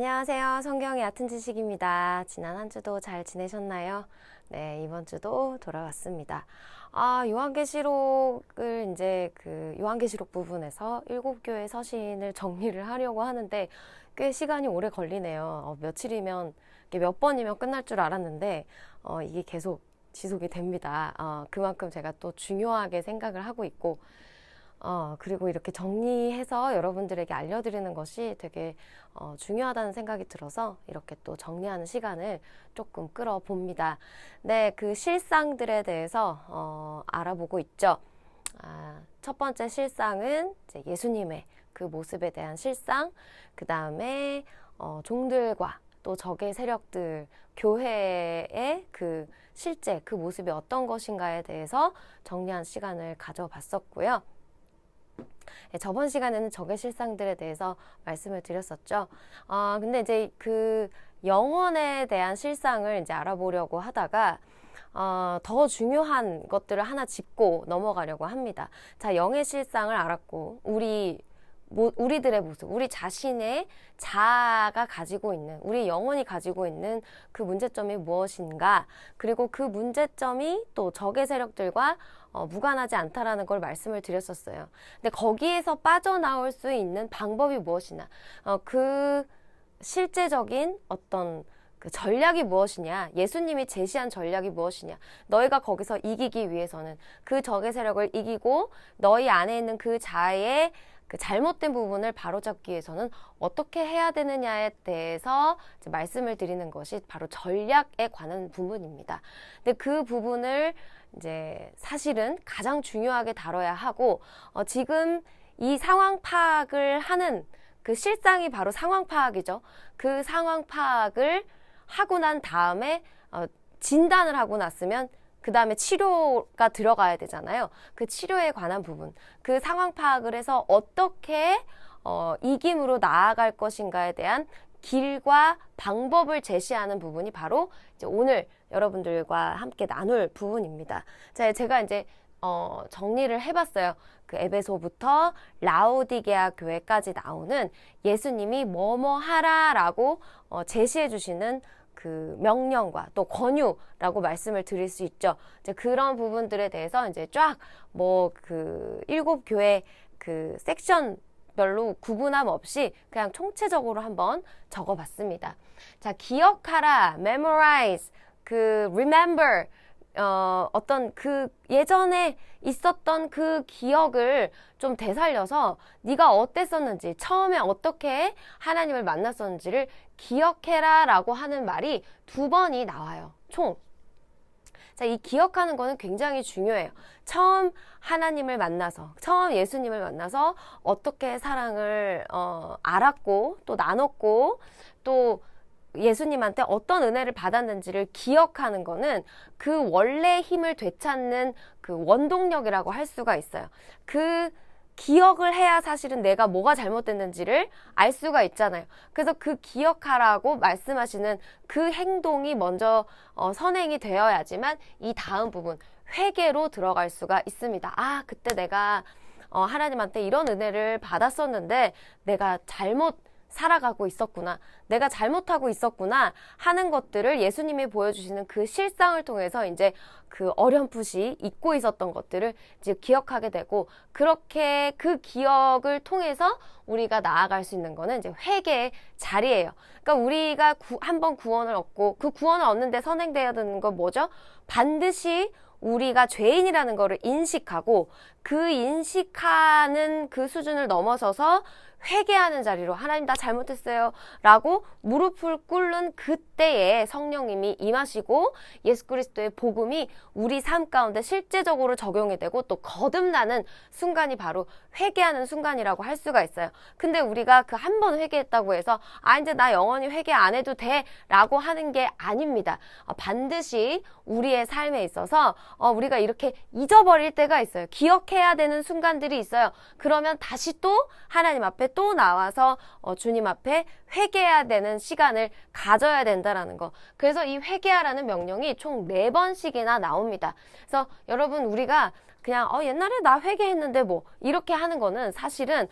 안녕하세요. 성경의 얕은 지식입니다. 지난 한 주도 잘 지내셨나요? 네, 이번 주도 돌아왔습니다. 요한계시록을 이제 요한계시록 부분에서 7교회 서신을 정리를 하려고 하는데 꽤 시간이 오래 걸리네요. 며칠이면, 몇 번이면 끝날 줄 알았는데, 이게 계속 지속이 됩니다. 그만큼 제가 또 중요하게 생각을 하고 있고, 그리고 이렇게 정리해서 여러분들에게 알려드리는 것이 되게 중요하다는 생각이 들어서 이렇게 또 정리하는 시간을 조금 끌어봅니다. 네, 그 실상들에 대해서 알아보고 있죠. 첫 번째 실상은 이제 예수님의 그 모습에 대한 실상, 그 다음에 종들과 또 적의 세력들, 교회의 그 실제 그 모습이 어떤 것인가에 대해서 정리한 시간을 가져봤었고요. 저번 시간에는 적의 실상들에 대해서 말씀을 드렸었죠. 근데 이제 그 영혼에 대한 실상을 이제 알아보려고 하다가 더 중요한 것들을 하나 짚고 넘어가려고 합니다. 자, 영의 실상을 알았고, 우리들의 모습, 우리 자신의 자아가 가지고 있는, 우리 영혼이 가지고 있는 그 문제점이 무엇인가, 그리고 그 문제점이 또 적의 세력들과 무관하지 않다라는 걸 말씀을 드렸었어요. 근데 거기에서 빠져나올 수 있는 방법이 무엇이냐, 그 실제적인 어떤 그 전략이 무엇이냐, 예수님이 제시한 전략이 무엇이냐, 너희가 거기서 이기기 위해서는 그 적의 세력을 이기고 너희 안에 있는 그 자아의 그 잘못된 부분을 바로잡기 위해서는 어떻게 해야 되느냐에 대해서 이제 말씀을 드리는 것이 바로 전략에 관한 부분입니다. 근데 그 부분을 이제 사실은 가장 중요하게 다뤄야 하고, 지금 이 상황 파악을 하는 그 실상이 바로 상황 파악이죠. 그 상황 파악을 하고 난 다음에 진단을 하고 났으면 그 다음에 치료가 들어가야 되잖아요. 그 치료에 관한 부분, 그 상황 파악을 해서 어떻게 이김으로 나아갈 것인가에 대한 길과 방법을 제시하는 부분이 바로 이제 오늘 여러분들과 함께 나눌 부분입니다. 자, 제가 이제 정리를 해봤어요. 그 에베소부터 라오디게아 교회까지 나오는 예수님이 뭐뭐 하라라고 제시해 주시는 그 명령과 또 권유라고 말씀을 드릴 수 있죠. 이제 그런 부분들에 대해서 이제 쫙 그 7교회 그 섹션별로 구분함 없이 그냥 총체적으로 한번 적어봤습니다. 자, 기억하라, memorize, remember, 어떤 그 예전에 있었던 그 기억을 좀 되살려서 네가 어땠었는지, 처음에 어떻게 하나님을 만났었는지를 기억해라 라고 하는 말이 2번이 나와요. 총. 자, 이 기억하는 거는 굉장히 중요해요. 처음 하나님을 만나서, 처음 예수님을 만나서 어떻게 사랑을 알았고 또 나눴고 또 예수님한테 어떤 은혜를 받았는지를 기억하는 거는 그 원래 힘을 되찾는 그 원동력이라고 할 수가 있어요. 그 기억을 해야 사실은 내가 뭐가 잘못됐는지를 알 수가 있잖아요. 그래서 그 기억하라고 말씀하시는 그 행동이 먼저 선행이 되어야지만 이 다음 부분, 회개로 들어갈 수가 있습니다. 그때 내가 하나님한테 이런 은혜를 받았었는데 내가 잘못 살아가고 있었구나, 내가 잘못하고 있었구나 하는 것들을 예수님이 보여주시는 그 실상을 통해서 이제 그 어렴풋이 잊고 있었던 것들을 이제 기억하게 되고, 그렇게 그 기억을 통해서 우리가 나아갈 수 있는 거는 이제 회개의 자리예요. 그러니까 우리가 한번 구원을 얻고 그 구원을 얻는데 선행되어야 되는 건 뭐죠? 반드시 우리가 죄인이라는 거를 인식하고 그 인식하는 그 수준을 넘어서서 회개하는 자리로, 하나님 나 잘못했어요 라고 무릎을 꿇는 그때에 성령님이 임하시고 예수 그리스도의 복음이 우리 삶 가운데 실제적으로 적용이 되고 또 거듭나는 순간이 바로 회개하는 순간이라고 할 수가 있어요. 근데 우리가 그 한 번 회개했다고 해서 이제 나 영원히 회개 안 해도 돼 라고 하는 게 아닙니다. 반드시 우리의 삶에 있어서 우리가 이렇게 잊어버릴 때가 있어요. 기억해야 되는 순간들이 있어요. 그러면 다시 또 하나님 앞에 또 나와서 주님 앞에 회개해야 되는 시간을 가져야 된다라는 거. 그래서 이 회개하라는 명령이 총 4번씩이나 나옵니다. 그래서 여러분, 우리가 그냥 옛날에 나 회개했는데 뭐 이렇게 하는 거는 사실은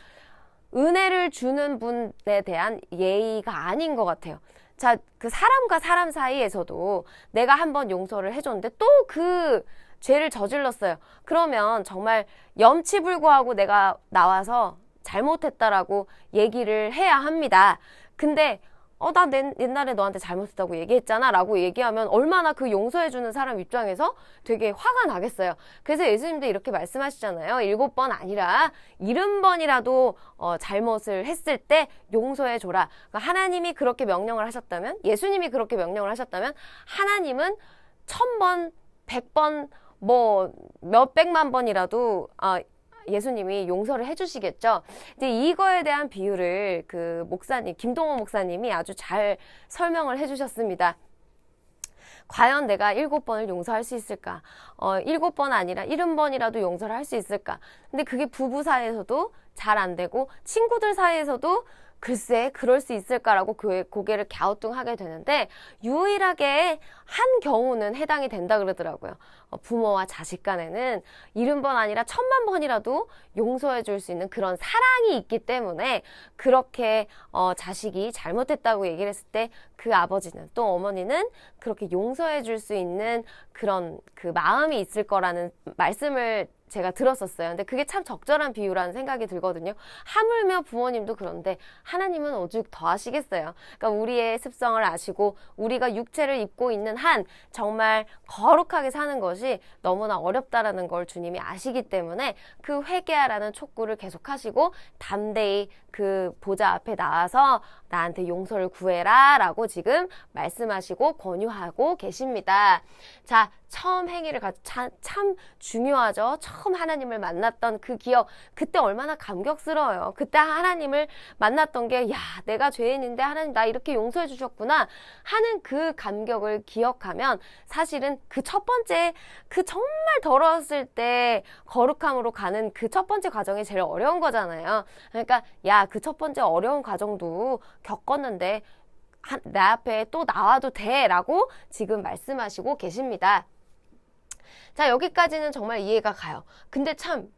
은혜를 주는 분에 대한 예의가 아닌 것 같아요. 자, 그 사람과 사람 사이에서도 내가 한번 용서를 해줬는데 또 그 죄를 저질렀어요. 그러면 정말 염치불구하고 내가 나와서 잘못했다라고 얘기를 해야 합니다. 근데 나 옛날에 너한테 잘못했다고 얘기했잖아 라고 얘기하면 얼마나 그 용서해주는 사람 입장에서 되게 화가 나겠어요. 그래서 예수님도 이렇게 말씀하시잖아요. 7번 아니라 70번이라도 잘못을 했을 때 용서해줘라. 그러니까 하나님이 그렇게 명령을 하셨다면, 예수님이 그렇게 명령을 하셨다면 하나님은 1000번, 100번, 뭐 몇백만 번이라도 예수님이 용서를 해주시겠죠. 이제 이거에 대한 비유를 그 목사님, 김동원 목사님이 아주 잘 설명을 해주셨습니다. 과연 내가 7번을 용서할 수 있을까? 7번 아니라 70번이라도 용서를 할 수 있을까? 근데 그게 부부 사이에서도 잘 안 되고 친구들 사이에서도 글쎄 그럴 수 있을까라고 고개를 갸우뚱하게 되는데 유일하게 한 경우는 해당이 된다 그러더라고요. 부모와 자식 간에는 70번 아니라 1000만 번이라도 용서해 줄 수 있는 그런 사랑이 있기 때문에 그렇게 자식이 잘못했다고 얘기를 했을 때 그 아버지는 또 어머니는 그렇게 용서해 줄 수 있는 그런 그 마음이 있을 거라는 말씀을 제가 들었었어요. 근데 그게 참 적절한 비유라는 생각이 들거든요. 하물며 부모님도 그런데 하나님은 오죽 더 하시겠어요. 그러니까 우리의 습성을 아시고 우리가 육체를 입고 있는 한 정말 거룩하게 사는 것이 너무나 어렵다라는 걸 주님이 아시기 때문에 그 회개하라는 촉구를 계속하시고 담대히 그 보좌 앞에 나와서 나한테 용서를 구해라 라고 지금 말씀하시고 권유하고 계십니다. 자, 처음 행위를 참 중요하죠. 처음 하나님을 만났던 그 기억, 그때 얼마나 감격스러워요. 그때 하나님을 만났던 게, 야, 내가 죄인인데 하나님 나 이렇게 용서해 주셨구나 하는 그 감격을 기억하면 사실은 그 첫 번째, 그 정말 더러웠을 때 거룩함으로 가는 그 첫 번째 과정이 제일 어려운 거잖아요. 그러니까 야, 그 첫 번째 어려운 과정도 겪었는데 내 앞에 또 나와도 돼 라고 지금 말씀하시고 계십니다. 자, 여기까지는 정말 이해가 가요. 근데 참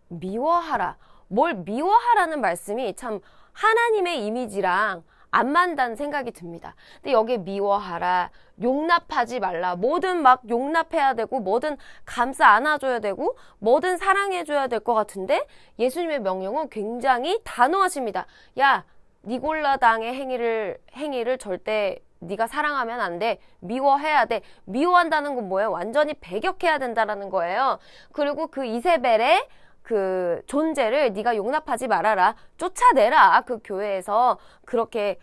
미워하라, 뭘 미워하라는 말씀이 참 하나님의 이미지랑 안 맞는다는 생각이 듭니다. 근데 여기에 미워하라, 용납하지 말라, 뭐든 막 용납해야 되고 뭐든 감싸 안아줘야 되고 뭐든 사랑해줘야 될 것 같은데 예수님의 명령은 굉장히 단호하십니다. 야, 니골라당의 행위를 절대 네가 사랑하면 안 돼. 미워해야 돼. 미워한다는 건 뭐예요? 완전히 배격해야 된다라는 거예요. 그리고 그 이세벨의 그 존재를 네가 용납하지 말아라. 쫓아내라. 그 교회에서 그렇게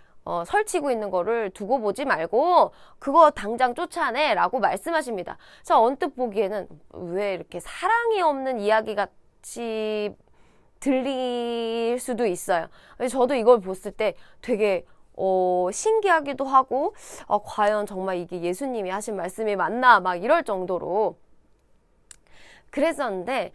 설치고 있는 거를 두고 보지 말고 그거 당장 쫓아내라고 말씀하십니다. 자, 언뜻 보기에는 왜 이렇게 사랑이 없는 이야기 같이 들릴 수도 있어요. 저도 이걸 봤을 때 되게 신기하기도 하고 과연 정말 이게 예수님이 하신 말씀이 맞나 막 이럴 정도로 그랬었는데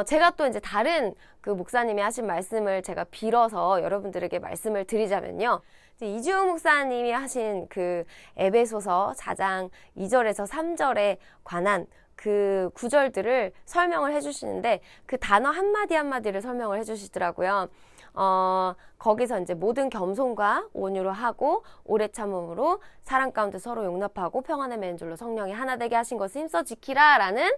제가 또 이제 다른 그 목사님이 하신 말씀을 제가 빌어서 여러분들에게 말씀을 드리자면요. 이주영 목사님이 하신 그 에베소서 4장 2절에서 3절에 관한 그 구절들을 설명을 해주시는데 그 단어 한마디 한마디를 설명을 해주시더라고요. 거기서 이제 모든 겸손과 온유로 하고 오래 참음으로 사랑 가운데 서로 용납하고 평안의 맨줄로 성령이 하나 되게 하신 것을 힘써 지키라 라는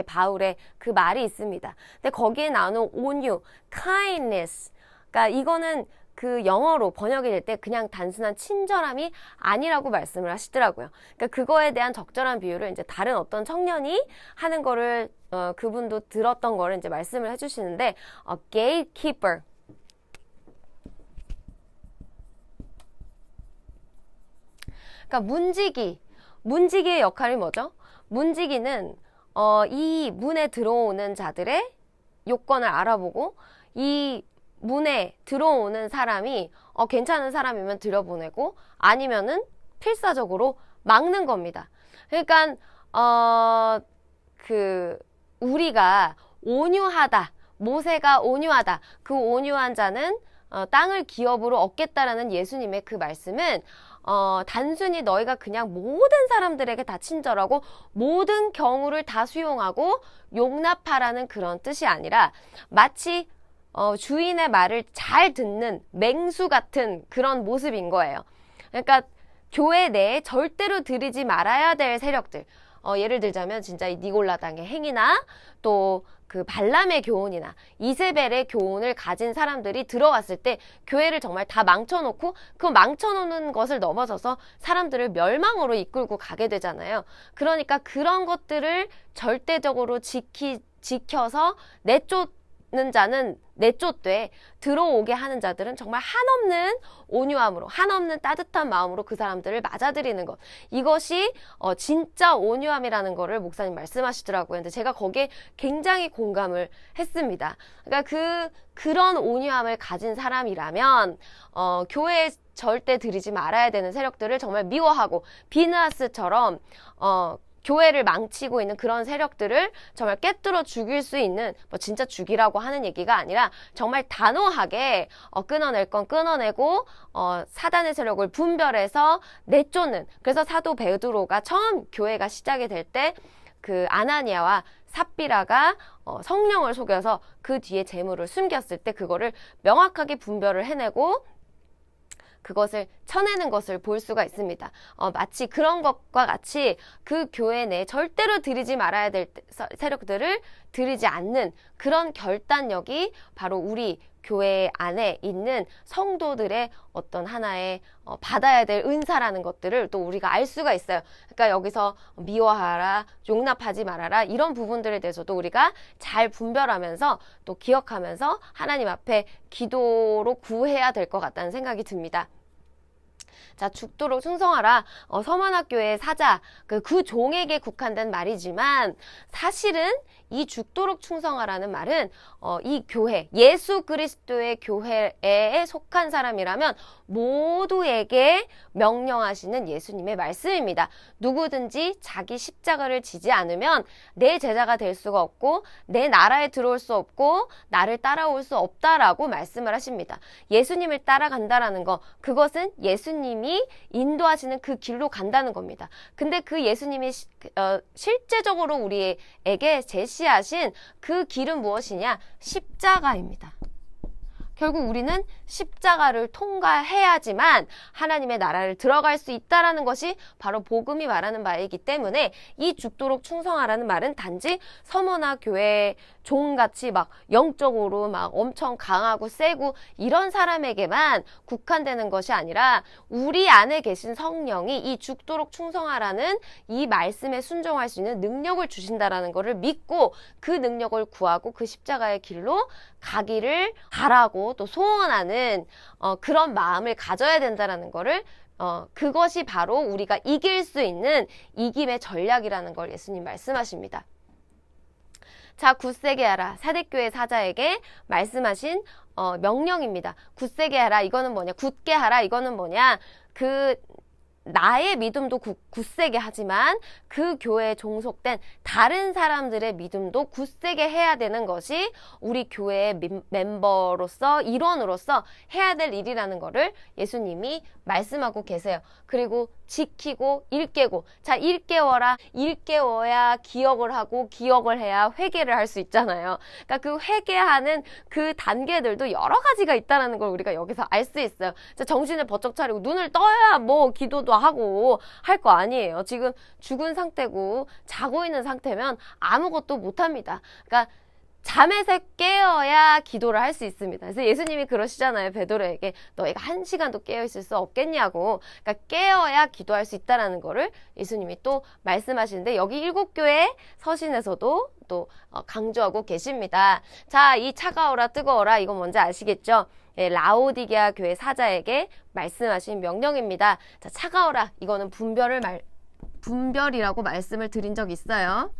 바울의 그 말이 있습니다. 근데 거기에 나오는 온유, kindness, 그러니까 이거는 그 영어로 번역이 될 때 그냥 단순한 친절함이 아니라고 말씀을 하시더라고요. 그러니까 그거에 대한 적절한 비유를 이제 다른 어떤 청년이 하는 거를 그분도 들었던 거를 이제 말씀을 해주시는데 gatekeeper. 그러니까 문지기의 역할이 뭐죠? 문지기는 이 문에 들어오는 자들의 요건을 알아보고 이 문에 들어오는 사람이 괜찮은 사람이면 들여보내고 아니면은 필사적으로 막는 겁니다. 그러니까 우리가 온유하다, 모세가 온유하다, 그 온유한 자는 땅을 기업으로 얻겠다라는 예수님의 그 말씀은 단순히 너희가 그냥 모든 사람들에게 다 친절하고 모든 경우를 다 수용하고 용납하라는 그런 뜻이 아니라 마치 주인의 말을 잘 듣는 맹수 같은 그런 모습인 거예요. 그러니까 교회 내에 절대로 들이지 말아야 될 세력들, 예를 들자면 진짜 이 니골라당의 행위나 또 그 발람의 교훈이나 이세벨의 교훈을 가진 사람들이 들어왔을 때 교회를 정말 다 망쳐놓고 그 망쳐놓는 것을 넘어서서 사람들을 멸망으로 이끌고 가게 되잖아요. 그러니까 그런 것들을 절대적으로 지켜서 내쫓는 자는 내쫓되 들어오게 하는 자들은 정말 한없는 온유함으로 한없는 따뜻한 마음으로 그 사람들을 맞아들이는 것, 이것이 진짜 온유함이라는 거를 목사님 말씀하시더라고요. 근데 제가 거기에 굉장히 공감을 했습니다. 그러니까 그런 온유함을 가진 사람이라면 교회에 절대 들이지 말아야 되는 세력들을 정말 미워하고 비느하스처럼 교회를 망치고 있는 그런 세력들을 정말 꿰뚫어 죽일 수 있는, 뭐 진짜 죽이라고 하는 얘기가 아니라 정말 단호하게 끊어낼 건 끊어내고 사단의 세력을 분별해서 내쫓는. 그래서 사도 베드로가 처음 교회가 시작이 될 때 그 아나니아와 삽비라가 성령을 속여서 그 뒤에 재물을 숨겼을 때 그거를 명확하게 분별을 해내고 그것을 쳐내는 것을 볼 수가 있습니다. 마치 그런 것과 같이 그 교회 내에 절대로 들이지 말아야 될 세력들을 들이지 않는 그런 결단력이 바로 우리 교회 안에 있는 성도들의 어떤 하나의 받아야 될 은사라는 것들을 또 우리가 알 수가 있어요. 그러니까 여기서 미워하라, 용납하지 말아라, 이런 부분들에 대해서도 우리가 잘 분별하면서 또 기억하면서 하나님 앞에 기도로 구해야 될 것 같다는 생각이 듭니다. 자, 죽도록 충성하라. 서문학교의 사자, 그 종에게 국한된 말이지만 사실은 이 죽도록 충성하라는 말은 이 교회, 예수 그리스도의 교회에 속한 사람이라면 모두에게 명령하시는 예수님의 말씀입니다. 누구든지 자기 십자가를 지지 않으면 내 제자가 될 수가 없고 내 나라에 들어올 수 없고 나를 따라올 수 없다라고 말씀을 하십니다. 예수님을 따라간다라는 거, 그것은 예수님이 인도하시는 그 길로 간다는 겁니다. 근데 그 예수님이 실제적으로 우리에게 제시하신 그 길은 무엇이냐? 십자가입니다. 결국 우리는 십자가를 통과해야지만 하나님의 나라를 들어갈 수 있다라는 것이 바로 복음이 말하는 바이기 때문에 이 죽도록 충성하라는 말은 단지 서머나 교회 종같이 막 영적으로 막 엄청 강하고 세고 이런 사람에게만 국한되는 것이 아니라 우리 안에 계신 성령이 이 죽도록 충성하라는 이 말씀에 순종할 수 있는 능력을 주신다라는 것을 믿고 그 능력을 구하고 그 십자가의 길로 가기를 바라고 또 소원하는 그런 마음을 가져야 된다라는 거를 그것이 바로 우리가 이길 수 있는 이김의 전략이라는 걸 예수님 말씀하십니다. 자, 굳세게 하라. 사대교회 사자에게 말씀하신 명령입니다. 굳세게 하라. 이거는 뭐냐? 굳게 하라. 이거는 뭐냐? 나의 믿음도 굳세게 하지만 그 교회에 종속된 다른 사람들의 믿음도 굳세게 해야 되는 것이 우리 교회의 멤버로서 일원으로서 해야 될 일이라는 거를 예수님이 말씀하고 계세요. 그리고 지키고 일깨고, 자, 일깨워라. 일깨워야 기억을 하고 기억을 해야 회개를 할 수 있잖아요. 그러니까 그 회개하는 그 단계들도 여러 가지가 있다는 걸 우리가 여기서 알 수 있어요. 정신을 번쩍 차리고 눈을 떠야 뭐 기도도 하고 할 거 아니에요. 지금 죽은 상태고 자고 있는 상태면 아무것도 못합니다. 그러니까 잠에서 깨어야 기도를 할 수 있습니다. 그래서 예수님이 그러시잖아요. 베드로에게 너희가 1시간도 깨어있을 수 없겠냐고. 그러니까 깨어야 기도할 수 있다는 거를 예수님이 또 말씀하시는데 여기 일곱교회 서신에서도 또 강조하고 계십니다. 자, 이 차가워라 뜨거워라 이건 뭔지 아시겠죠? 네, 라오디게아 교회 사자에게 말씀하신 명령입니다. 자, 차가워라 이거는 분별이라고 말씀을 드린 적 있어요.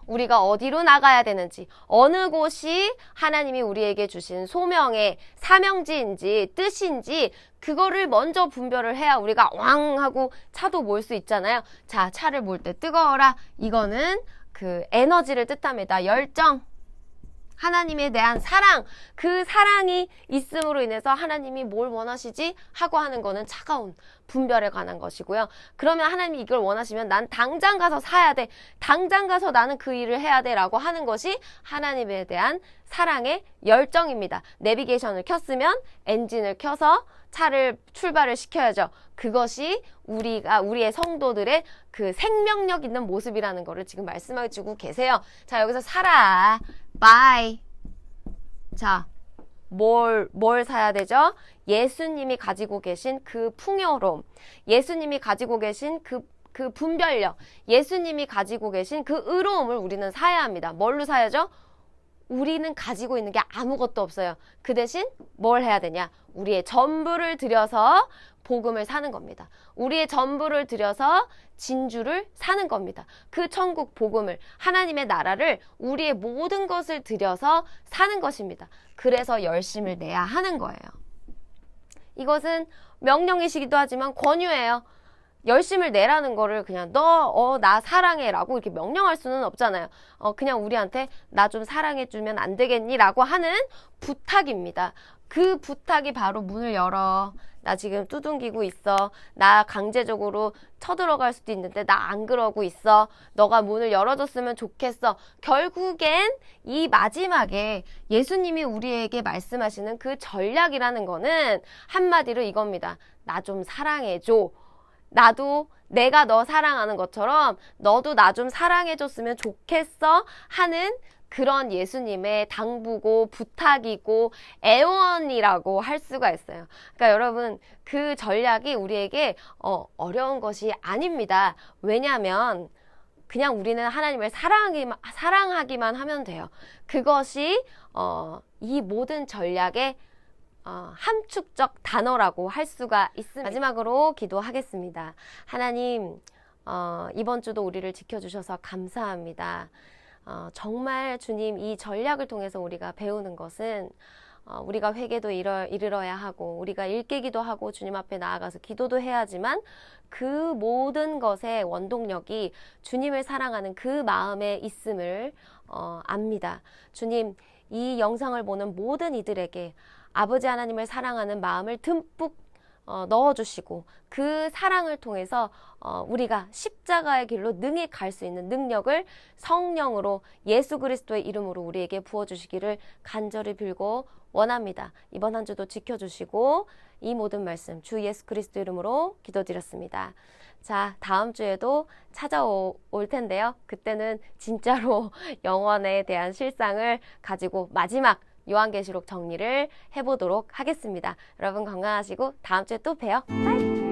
우리가 어디로 나가야 되는지, 어느 곳이 하나님이 우리에게 주신 소명의 사명지인지 뜻인지 그거를 먼저 분별을 해야 우리가 왕 하고 차도 몰 수 있잖아요. 자, 차를 몰 때 뜨거워라. 이거는 그 에너지를 뜻합니다. 열정. 하나님에 대한 사랑, 그 사랑이 있음으로 인해서 하나님이 뭘 원하시지? 하고 하는 거는 차가운 분별에 관한 것이고요. 그러면 하나님이 이걸 원하시면 난 당장 가서 사야 돼. 당장 가서 나는 그 일을 해야 돼. 라고 하는 것이 하나님에 대한 사랑의 열정입니다. 내비게이션을 켰으면 엔진을 켜서 차를 출발을 시켜야죠. 그것이 우리의 성도들의 그 생명력 있는 모습이라는 거를 지금 말씀해주고 계세요. 자, 여기서 사라. buy. 자, 뭘 사야 되죠? 예수님이 가지고 계신 그 풍요로움, 예수님이 가지고 계신 그 분별력, 예수님이 가지고 계신 그 의로움을 우리는 사야 합니다. 뭘로 사야죠? 우리는 가지고 있는 게 아무것도 없어요. 그 대신 뭘 해야 되냐? 우리의 전부를 들여서 복음을 사는 겁니다. 우리의 전부를 들여서 진주를 사는 겁니다. 그 천국 복음을, 하나님의 나라를, 우리의 모든 것을 들여서 사는 것입니다. 그래서 열심을 내야 하는 거예요. 이것은 명령이시기도 하지만 권유예요. 열심을 내라는 거를 그냥 나 사랑해 라고 이렇게 명령할 수는 없잖아요. 그냥 우리한테 나 좀 사랑해 주면 안 되겠니? 라고 하는 부탁입니다. 그 부탁이 바로 문을 열어. 나 지금 두둥기고 있어. 나 강제적으로 쳐들어갈 수도 있는데 나 안 그러고 있어. 너가 문을 열어줬으면 좋겠어. 결국엔 이 마지막에 예수님이 우리에게 말씀하시는 그 전략이라는 거는 한마디로 이겁니다. 나 좀 사랑해줘. 나도 내가 너 사랑하는 것처럼 너도 나 좀 사랑해줬으면 좋겠어 하는 그런 예수님의 당부고 부탁이고 애원이라고 할 수가 있어요. 그러니까 여러분, 그 전략이 우리에게 어려운 것이 아닙니다. 왜냐하면 그냥 우리는 하나님을 사랑하기만 하면 돼요. 그것이 이 모든 전략의 함축적 단어라고 할 수가 있습니다. 마지막으로 기도하겠습니다. 하나님, 이번 주도 우리를 지켜주셔서 감사합니다. 정말 주님, 이 전략을 통해서 우리가 배우는 것은 우리가 회개도 이르러야 하고 우리가 일깨기도 하고 주님 앞에 나아가서 기도도 해야지만 그 모든 것의 원동력이 주님을 사랑하는 그 마음에 있음을 압니다. 주님, 이 영상을 보는 모든 이들에게 아버지 하나님을 사랑하는 마음을 듬뿍 넣어주시고 그 사랑을 통해서 우리가 십자가의 길로 능히 갈 수 있는 능력을 성령으로 예수 그리스도의 이름으로 우리에게 부어주시기를 간절히 빌고 원합니다. 이번 한 주도 지켜주시고 이 모든 말씀 주 예수 그리스도 이름으로 기도드렸습니다. 자, 다음 주에도 찾아올 텐데요. 그때는 진짜로 영원에 대한 실상을 가지고 마지막 요한계시록 정리를 해보도록 하겠습니다. 여러분 건강하시고 다음 주에 또 봬요. 바이!